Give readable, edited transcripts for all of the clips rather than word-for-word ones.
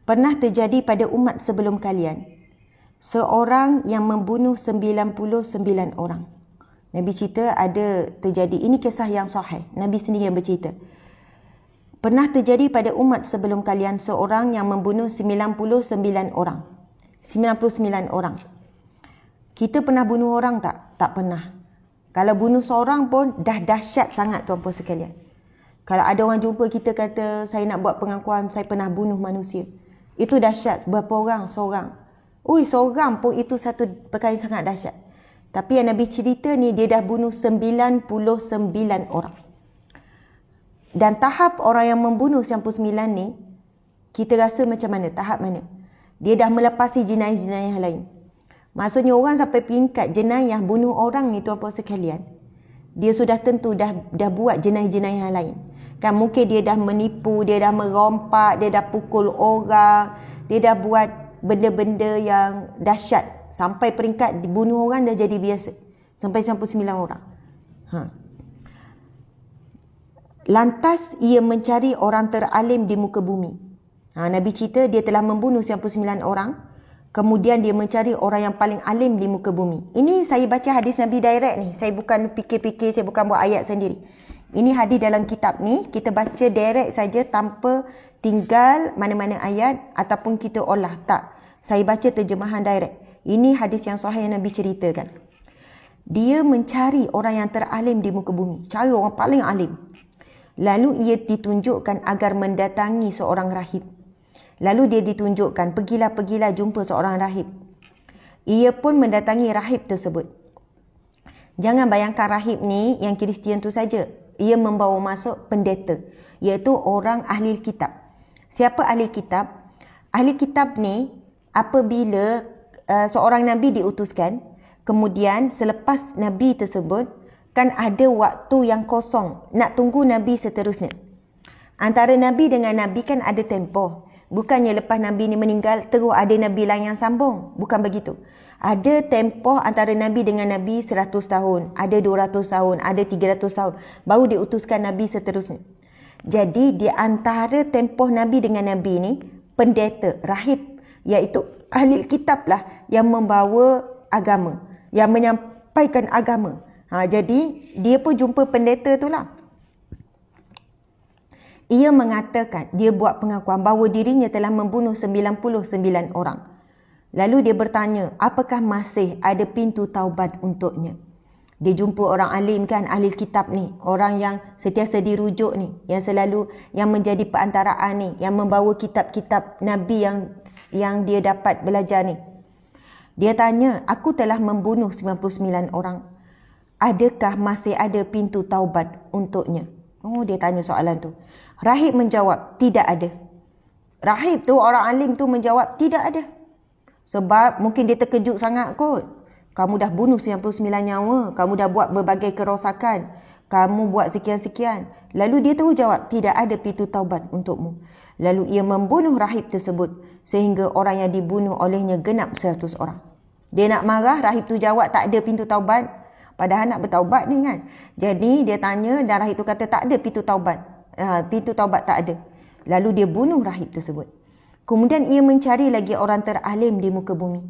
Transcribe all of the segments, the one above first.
Pernah terjadi pada umat sebelum kalian seorang yang membunuh 99 orang. Nabi cerita ada terjadi, ini kisah yang sahih, Nabi sendiri yang bercerita. Pernah terjadi pada umat sebelum kalian seorang yang membunuh 99 orang. 99 orang. Kita pernah bunuh orang tak? Tak pernah. Kalau bunuh seorang pun dah dahsyat sangat tuan-puan sekalian. Kalau ada orang jumpa kita kata, saya nak buat pengakuan, saya pernah bunuh manusia. Itu dahsyat. Berapa orang? Seorang. Ui, seorang pun itu satu perkara yang sangat dahsyat. Tapi yang Nabi cerita ni, dia dah bunuh 99 orang. Dan tahap orang yang membunuh 99 ni, kita rasa macam mana? Tahap mana? Dia dah melepasi jenayah-jenayah lain. Maksudnya orang sampai peringkat jenayah bunuh orang ni tuan-puan sekalian, dia sudah tentu dah buat jenayah-jenayah lain. Kan mungkin dia dah menipu, dia dah merompak, dia dah pukul orang, dia dah buat benda-benda yang dahsyat. Sampai peringkat bunuh orang dah jadi biasa. Sampai 99 orang. Lantas ia mencari orang teralim di muka bumi. Nabi cerita dia telah membunuh 99 orang. Kemudian dia mencari orang yang paling alim di muka bumi. Ini saya baca hadis Nabi direct ni. Saya bukan fikir-fikir, saya bukan buat ayat sendiri. Ini hadis dalam kitab ni. Kita baca direct saja tanpa tinggal mana-mana ayat ataupun kita olah. Tak. Saya baca terjemahan direct. Ini hadis yang sahih yang Nabi ceritakan. Dia mencari orang yang teralim di muka bumi. Cari orang paling alim. Lalu ia ditunjukkan agar mendatangi seorang rahib. Lalu dia ditunjukkan, pergilah jumpa seorang rahib. Ia pun mendatangi rahib tersebut. Jangan bayangkan rahib ni yang Kristian tu saja. Ia membawa masuk pendeta, iaitu orang ahli kitab. Siapa ahli kitab? Ahli kitab ni apabila seorang Nabi diutuskan, kemudian selepas Nabi tersebut, kan ada waktu yang kosong nak tunggu Nabi seterusnya. Antara Nabi dengan Nabi kan ada tempoh. Bukannya lepas Nabi ni meninggal terus ada Nabi lain yang sambung. Bukan begitu. Ada tempoh antara Nabi dengan Nabi 100 tahun. Ada 200 tahun. Ada 300 tahun. Baru diutuskan Nabi seterusnya. Jadi di antara tempoh Nabi dengan Nabi ni, pendeta, rahib, iaitu ahli kitab lah yang membawa agama. Yang menyampaikan agama. Jadi dia pun jumpa pendeta tu lah. Ia mengatakan, dia buat pengakuan bahawa dirinya telah membunuh 99 orang. Lalu dia bertanya, apakah masih ada pintu taubat untuknya? Dia jumpa orang alim kan, ahli kitab ni. Orang yang sentiasa dirujuk ni. Yang selalu, yang menjadi perantaraan ni. Yang membawa kitab-kitab Nabi yang dia dapat belajar ni. Dia tanya, aku telah membunuh 99 orang. Adakah masih ada pintu taubat untuknya? Oh, dia tanya soalan tu. Rahib menjawab, tidak ada. Rahib tu, orang alim tu menjawab, tidak ada. Sebab mungkin dia terkejut sangat kot. Kamu dah bunuh 99 nyawa. Kamu dah buat berbagai kerosakan. Kamu buat sekian-sekian. Lalu dia terus jawab, tidak ada pintu taubat untukmu. Lalu ia membunuh rahib tersebut. Sehingga orang yang dibunuh olehnya genap 100 orang. Dia nak marah, rahib tu jawab, tak ada pintu taubat. Padahal nak bertaubat ni kan. Jadi dia tanya dan rahib tu kata tak ada pintu taubat. Pintu taubat tak ada. Lalu dia bunuh rahib tersebut. Kemudian ia mencari lagi orang teralim di muka bumi.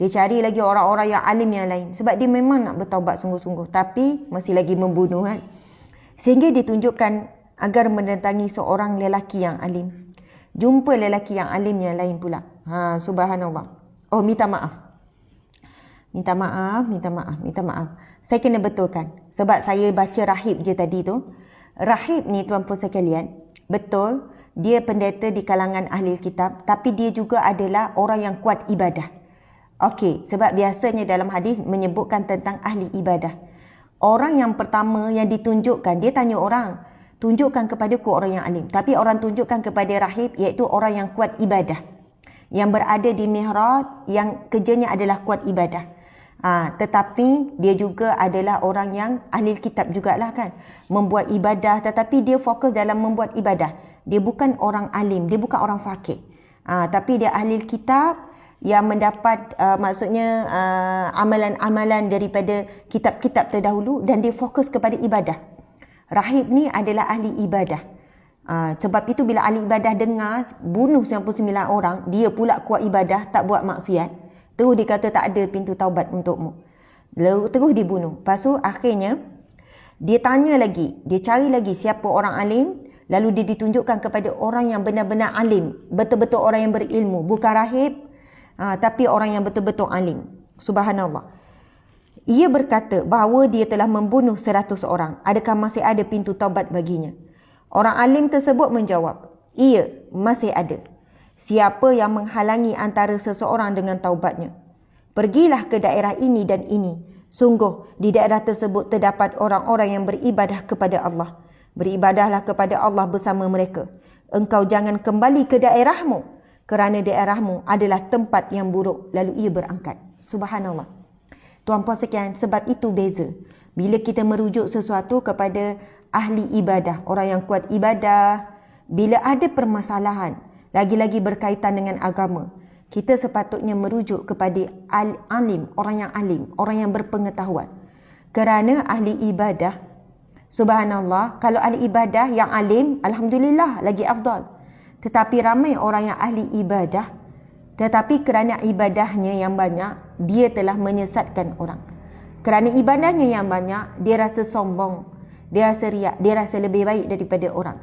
Dia cari lagi orang-orang yang alim yang lain. Sebab dia memang nak bertaubat sungguh-sungguh. Tapi masih lagi membunuh kan. Sehingga ditunjukkan agar mendatangi seorang lelaki yang alim. Jumpa lelaki yang alim yang lain pula. Subhanallah. Oh, minta maaf. Minta maaf. Saya kena betulkan. Sebab saya baca rahib je tadi tu. Rahib ni tuan-puan sekalian, betul, dia pendeta di kalangan ahli kitab. Tapi dia juga adalah orang yang kuat ibadah. Okey, sebab biasanya dalam hadis menyebutkan tentang ahli ibadah. Orang yang pertama yang ditunjukkan, dia tanya orang, tunjukkan kepadaku orang yang alim. Tapi orang tunjukkan kepada rahib, iaitu orang yang kuat ibadah. Yang berada di mihrab, yang kerjanya adalah kuat ibadah. Tetapi dia juga adalah orang yang ahli kitab jugalah kan. Membuat ibadah, tetapi dia fokus dalam membuat ibadah. Dia bukan orang alim, dia bukan orang faqih. Tapi dia ahli kitab yang mendapat amalan-amalan daripada kitab-kitab terdahulu dan dia fokus kepada ibadah. Rahib ni adalah ahli ibadah. Sebab itu bila ahli ibadah dengar bunuh 99 orang, dia pula kuat ibadah, tak buat maksiat, terus dia kata tak ada pintu taubat untukmu. Lalu terus dibunuh. Lepas tu akhirnya dia tanya lagi, dia cari lagi siapa orang alim, lalu dia ditunjukkan kepada orang yang benar-benar alim, betul-betul orang yang berilmu, bukan rahib, tapi orang yang betul-betul alim. Subhanallah. Ia berkata bahawa dia telah membunuh 100 orang. Adakah masih ada pintu taubat baginya? Orang alim tersebut menjawab, iya, masih ada. Siapa yang menghalangi antara seseorang dengan taubatnya? Pergilah ke daerah ini dan ini. Sungguh di daerah tersebut terdapat orang-orang yang beribadah kepada Allah. Beribadahlah kepada Allah bersama mereka. Engkau jangan kembali ke daerahmu, kerana daerahmu adalah tempat yang buruk. Lalu ia berangkat. Subhanallah. Tuan-puan sekalian, sebab itu beza. Bila kita merujuk sesuatu kepada ahli ibadah, orang yang kuat ibadah, bila ada permasalahan, lagi-lagi berkaitan dengan agama, kita sepatutnya merujuk kepada alim, orang yang berpengetahuan. Kerana ahli ibadah, subhanallah, kalau ahli ibadah yang alim, alhamdulillah, lagi afdal. Tetapi ramai orang yang ahli ibadah, tetapi kerana ibadahnya yang banyak, dia telah menyesatkan orang. Kerana ibadahnya yang banyak, dia rasa sombong, dia rasa riak, dia rasa lebih baik daripada orang.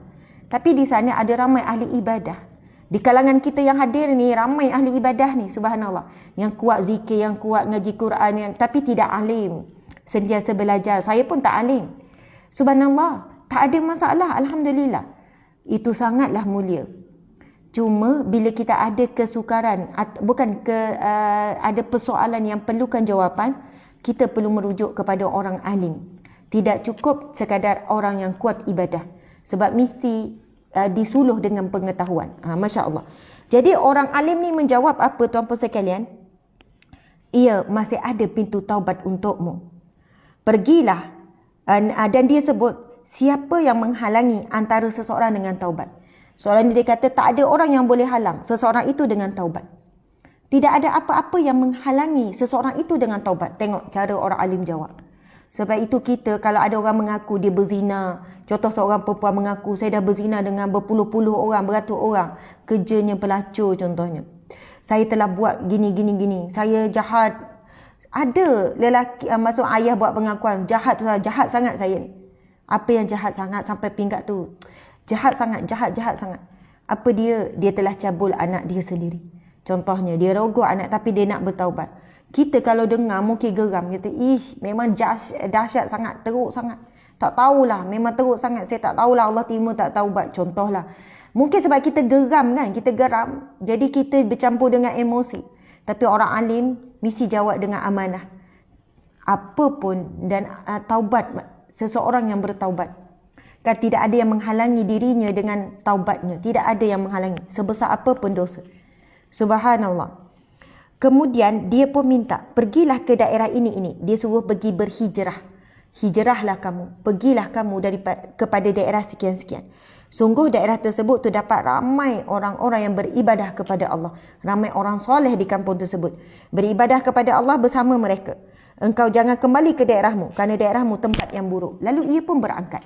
Tapi di sana ada ramai ahli ibadah. Di kalangan kita yang hadir ni, ramai ahli ibadah ni, subhanallah. Yang kuat zikir, yang kuat ngaji Quran, tapi tidak alim. Sentiasa belajar. Saya pun tak alim. Subhanallah. Tak ada masalah, alhamdulillah. Itu sangatlah mulia. Cuma bila kita ada kesukaran, ada persoalan yang perlukan jawapan, kita perlu merujuk kepada orang alim. Tidak cukup sekadar orang yang kuat ibadah. Sebab mesti disuluh dengan pengetahuan. Masya Allah. Jadi orang alim ni menjawab apa, tuan-puan sekalian? Ia masih ada pintu taubat untukmu. Pergilah. Dan dia sebut, siapa yang menghalangi antara seseorang dengan taubat? Soalan dia kata, tak ada orang yang boleh halang seseorang itu dengan taubat. Tidak ada apa-apa yang menghalangi seseorang itu dengan taubat. Tengok cara orang alim jawab. Sebab itu kita, kalau ada orang mengaku dia berzina, contoh seorang perempuan mengaku, saya dah berzina dengan berpuluh-puluh orang, beratus orang, kerjanya pelacur contohnya. Saya telah buat gini, saya jahat. Ada lelaki, maksud ayah buat pengakuan, jahat sangat saya ni. Apa yang jahat sangat sampai pinggat tu? Jahat sangat. Apa dia? Dia telah cabul anak dia sendiri. Contohnya, dia rogok anak tapi dia nak bertaubat. Kita kalau dengar mungkin geram. Kata, memang dahsyat sangat, teruk sangat. Tak tahulah, memang teruk sangat. Saya tak tahulah Allah terima tak taubat. Contohlah. Mungkin sebab kita geram kan, kita geram. Jadi kita bercampur dengan emosi. Tapi orang alim mesti jawab dengan amanah. Apapun dan taubat, seseorang yang bertaubat. Kan tidak ada yang menghalangi dirinya dengan taubatnya. Tidak ada yang menghalangi. Sebesar apapun dosa. Subhanallah. Kemudian dia pun minta, pergilah ke daerah ini. Dia suruh pergi berhijrah. Hijrahlah kamu. Pergilah kamu kepada daerah sekian-sekian. Sungguh daerah tersebut terdapat ramai orang-orang yang beribadah kepada Allah. Ramai orang soleh di kampung tersebut. Beribadah kepada Allah bersama mereka. Engkau jangan kembali ke daerahmu, kerana daerahmu tempat yang buruk. Lalu ia pun berangkat.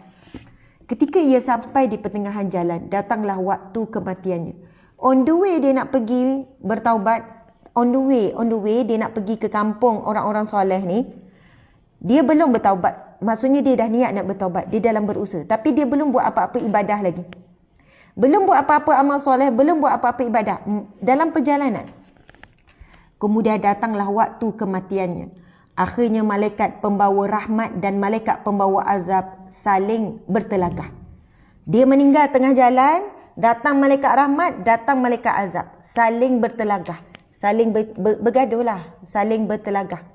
Ketika ia sampai di pertengahan jalan, datanglah waktu kematiannya. On the way dia nak pergi bertaubat. On the way dia nak pergi ke kampung orang-orang soleh ni. Dia belum bertaubat. Maksudnya dia dah niat nak bertaubat. Dia dalam berusaha. Tapi dia belum buat apa-apa ibadah lagi. Belum buat apa-apa amal soleh. Belum buat apa-apa ibadah. Dalam perjalanan. Kemudian datanglah waktu kematiannya. Akhirnya malaikat pembawa rahmat dan malaikat pembawa azab saling bertelagah. Dia meninggal tengah jalan, datang malaikat rahmat, datang malaikat azab. Saling bertelagah. Saling bergaduhlah, saling bertelagah.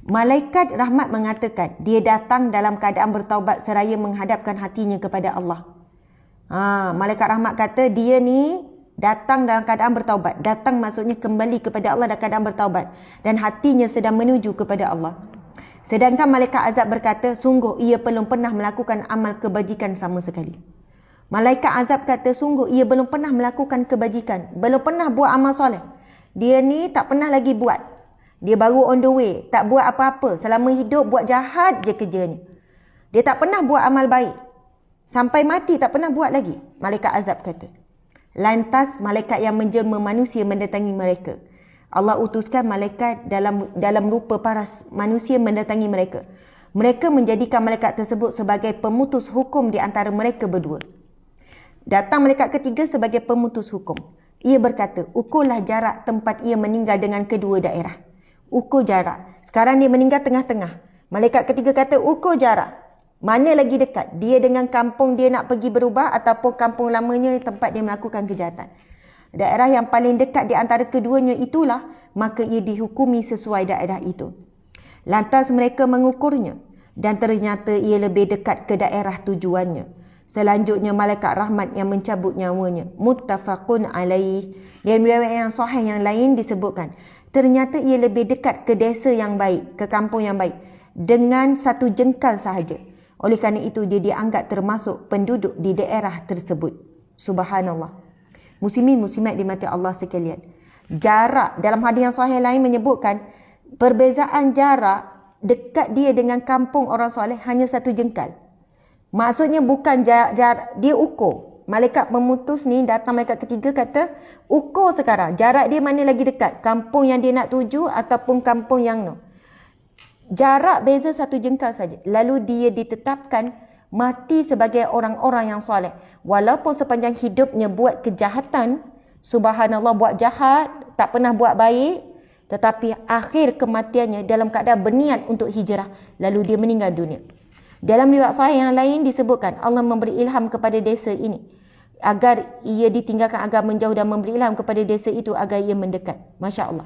Malaikat rahmat mengatakan, dia datang dalam keadaan bertaubat seraya menghadapkan hatinya kepada Allah. Malaikat rahmat kata, dia ni datang dalam keadaan bertaubat. Datang maksudnya kembali kepada Allah dalam keadaan bertaubat. Dan hatinya sedang menuju kepada Allah. Sedangkan malaikat azab berkata, sungguh ia belum pernah melakukan amal kebajikan sama sekali. Malaikat azab kata, sungguh ia belum pernah melakukan kebajikan. Belum pernah buat amal soleh. Dia ni tak pernah lagi buat. Dia baru on the way. Tak buat apa-apa. Selama hidup buat jahat je kerjanya. Dia tak pernah buat amal baik. Sampai mati tak pernah buat lagi. Malaikat azab kata. Lantas malaikat yang menjelma manusia mendatangi mereka. Allah utuskan malaikat dalam rupa para manusia mendatangi mereka. Mereka menjadikan malaikat tersebut sebagai pemutus hukum di antara mereka berdua. Datang malaikat ketiga sebagai pemutus hukum. Ia berkata, ukurlah jarak tempat ia meninggal dengan kedua daerah. Ukur jarak. Sekarang dia meninggal tengah-tengah. Malaikat ketiga kata, ukur jarak. Mana lagi dekat? Dia dengan kampung dia nak pergi berubah ataupun kampung lamanya tempat dia melakukan kejahatan. Daerah yang paling dekat di antara keduanya itulah, maka ia dihukumi sesuai daerah itu. Lantas mereka mengukurnya dan ternyata ia lebih dekat ke daerah tujuannya. Selanjutnya malaikat rahmat yang mencabut nyawanya. Muttafaqun alaih. Dan riwayat yang sahih yang lain disebutkan, ternyata ia lebih dekat ke desa yang baik, ke kampung yang baik, dengan 1 jengkal sahaja. Oleh kerana itu dia dianggap termasuk penduduk di daerah tersebut. Subhanallah. Muslimin muslimat dimati Allah sekalian. Jarak dalam hadis yang sahih lain menyebutkan perbezaan jarak dekat dia dengan kampung orang soleh hanya 1 jengkal. Maksudnya bukan jarak, dia ukur. Malaikat pemutus ni datang malaikat ketiga kata, ukur sekarang jarak dia mana lagi dekat, kampung yang dia nak tuju ataupun kampung yang no. Jarak beza 1 jengkal saja. Lalu dia ditetapkan mati sebagai orang-orang yang soleh. Walaupun sepanjang hidupnya buat kejahatan, subhanallah, buat jahat, tak pernah buat baik, tetapi akhir kematiannya dalam keadaan berniat untuk hijrah, lalu dia meninggal dunia. Dalam riwayat sahih yang lain disebutkan Allah memberi ilham kepada desa ini agar ia ditinggalkan agama menjauh dan memberi ilham kepada desa itu agar ia mendekat. Masya Allah.